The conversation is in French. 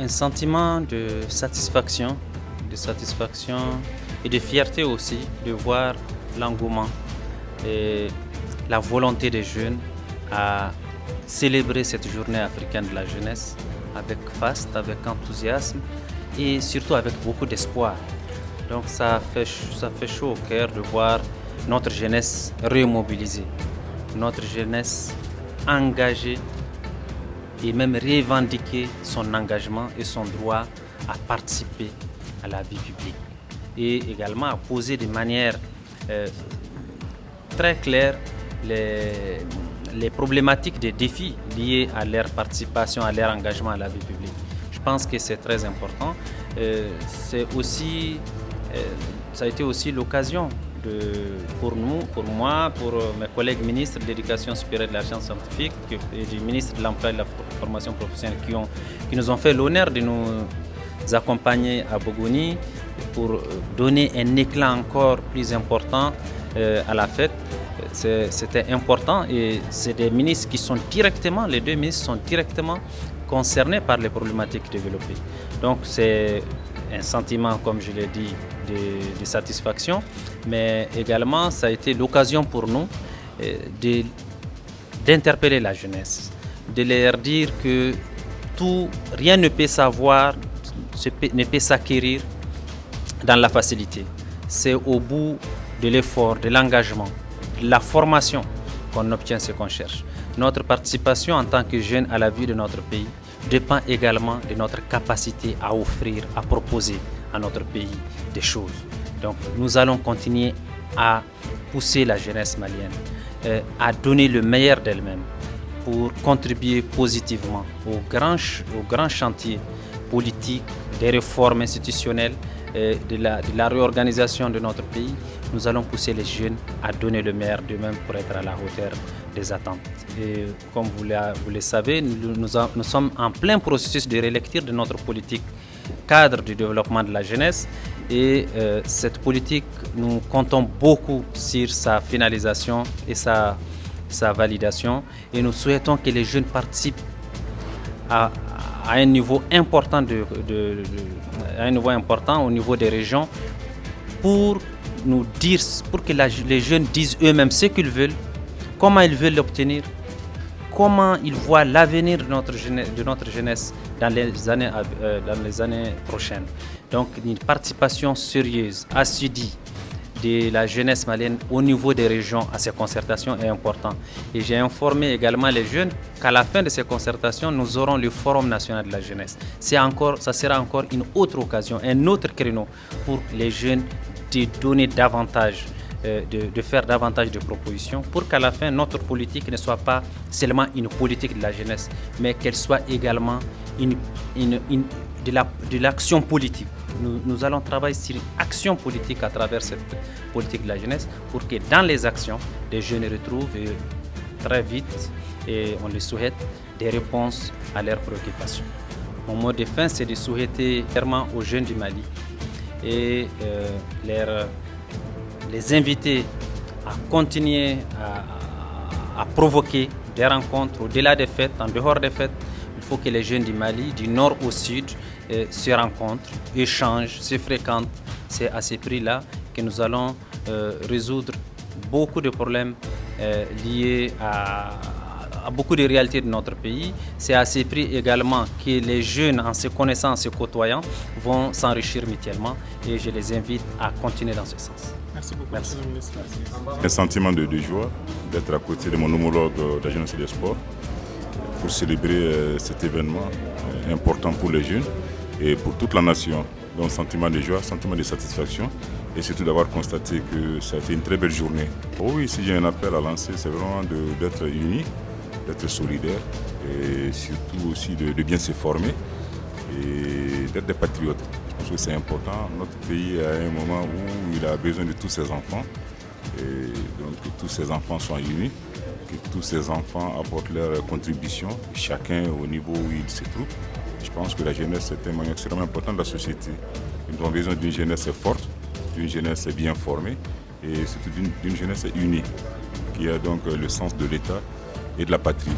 un sentiment de satisfaction et de fierté aussi de voir l'engouement et la volonté des jeunes à célébrer cette journée africaine de la jeunesse avec faste, avec enthousiasme et surtout avec beaucoup d'espoir. Donc ça fait chaud au cœur de voir notre jeunesse remobilisée, notre jeunesse engagée et même revendiquer son engagement et son droit à participer à la vie publique. Et également à poser de manière très claire les problématiques des défis liés à leur participation, à leur engagement à la vie publique. Je pense que c'est très important. Ça a été aussi l'occasion pour nous, pour moi, pour mes collègues ministres de l'Éducation supérieure et de la science scientifique et du ministre de l'Emploi et de la formation professionnelle qui nous ont fait l'honneur de nous accompagner à Bogoni pour donner un éclat encore plus important à la fête. C'était important et c'est des ministres qui sont directement, les deux ministres sont directement concernés par les problématiques développées. Donc c'est un sentiment, comme je l'ai dit, de satisfaction, mais également ça a été l'occasion pour nous d'interpeller la jeunesse, de leur dire que rien ne peut ne peut s'acquérir dans la facilité. C'est au bout de l'effort, de l'engagement, de la formation qu'on obtient ce qu'on cherche. Notre participation en tant que jeunes à la vie de notre pays dépend également de notre capacité à offrir, à proposer à notre pays des choses. Donc nous allons continuer à pousser la jeunesse malienne, à donner le meilleur d'elle-même pour contribuer positivement au grand chantier politique, des réformes institutionnelles, de la réorganisation de notre pays. Nous allons pousser les jeunes à donner le meilleur d'eux-mêmes pour être à la hauteur des attentes. Et comme vous le savez, nous sommes en plein processus de relecture de notre politique cadre du développement de la jeunesse. Et cette politique, nous comptons beaucoup sur sa finalisation et sa validation. Et nous souhaitons que les jeunes participent à un niveau important, au niveau des régions pour que les jeunes disent eux-mêmes ce qu'ils veulent, comment ils veulent l'obtenir, comment ils voient l'avenir de notre jeunesse dans les années prochaines. Donc une participation sérieuse, assidue de la jeunesse malienne au niveau des régions à ces concertations est important. Et j'ai informé également les jeunes qu'à la fin de ces concertations, nous aurons le Forum national de la jeunesse. Ça sera encore une autre occasion, un autre créneau pour les jeunes de donner davantage, de faire davantage de propositions pour qu'à la fin, notre politique ne soit pas seulement une politique de la jeunesse, mais qu'elle soit également de l'action politique. Nous allons travailler sur une action politique à travers cette politique de la jeunesse pour que dans les actions, les jeunes retrouvent très vite, et on les souhaite, des réponses à leurs préoccupations. Mon mot de fin, c'est de souhaiter clairement aux jeunes du Mali et les inviter à continuer à provoquer des rencontres au-delà des fêtes, en dehors des fêtes. Il faut que les jeunes du Mali, du nord au sud, se rencontrent, échangent, se fréquentent. C'est à ces prix-là que nous allons résoudre beaucoup de problèmes liés à beaucoup de réalités de notre pays. C'est à ces prix également que les jeunes, en se connaissant, en se côtoyant, vont s'enrichir mutuellement et je les invite à continuer dans ce sens. Merci beaucoup. Merci. Un sentiment de joie d'être à côté de mon homologue de la jeunesse et des sports pour célébrer cet événement important pour les jeunes et pour toute la nation. Donc sentiment de joie, sentiment de satisfaction et surtout d'avoir constaté que ça a été une très belle journée. Oh oui, si j'ai un appel à lancer, c'est vraiment d'être unis, d'être solidaires et surtout aussi de bien se former et d'être des patriotes. Je pense que c'est important. Notre pays est à un moment où il a besoin de tous ses enfants et donc que tous ces enfants soient unis, que tous ces enfants apportent leur contribution, chacun au niveau où il se trouve. Je pense que la jeunesse est un moyen extrêmement important de la société. Nous avons besoin d'une jeunesse forte, d'une jeunesse bien formée et surtout d'une jeunesse unie qui a donc le sens de l'État et de la patrie.